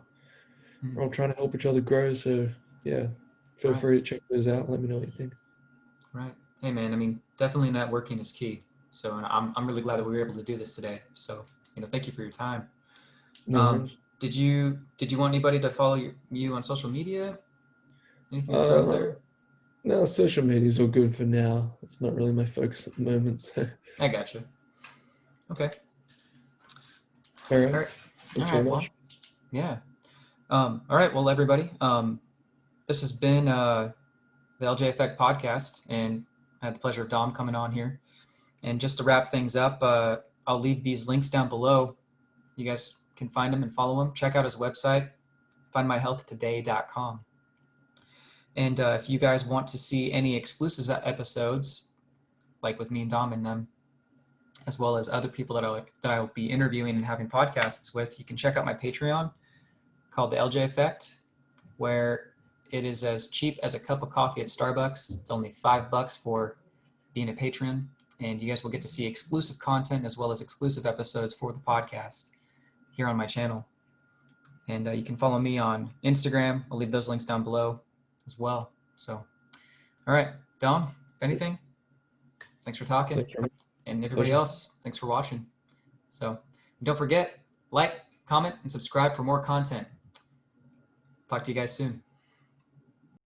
mm, we're all trying to help each other grow. So yeah, feel right, free to check those out. Let me know what you think. right. Hey, man. I mean, definitely networking is key. So, and I'm really glad Yeah, that we were able to do this today. So, thank you for your time. no worries. Did you want anybody to follow you on social media? Anything to throw out Uh, there? no, social media's all good for now. It's not really my focus at the moment. So. I gotcha. Okay. All All right. right. All Thanks very right. much. Well, yeah. All right. Well, everybody, this has been the LJ Effect podcast, and I had the pleasure of Dom coming on here. And just to wrap things up, I'll leave these links down below. You guys can find him and follow him. Check out his website, findmyhealthtoday.com. And if you guys want to see any exclusive episodes, like with me and Dom in them, as well as other people that I'll be interviewing and having podcasts with, you can check out my Patreon called the LJ Effect, where it is as cheap as a cup of coffee at Starbucks. It's only $5 for being a patron, and you guys will get to see exclusive content as well as exclusive episodes for the podcast here on my channel. And you can follow me on Instagram. I'll leave those links down below as well. So, all right, Dom, if anything, thanks for talking. Thanks very much. And everybody Pleasure. else, thanks for watching. So, don't forget, like, comment, and subscribe for more content. Talk to you guys soon.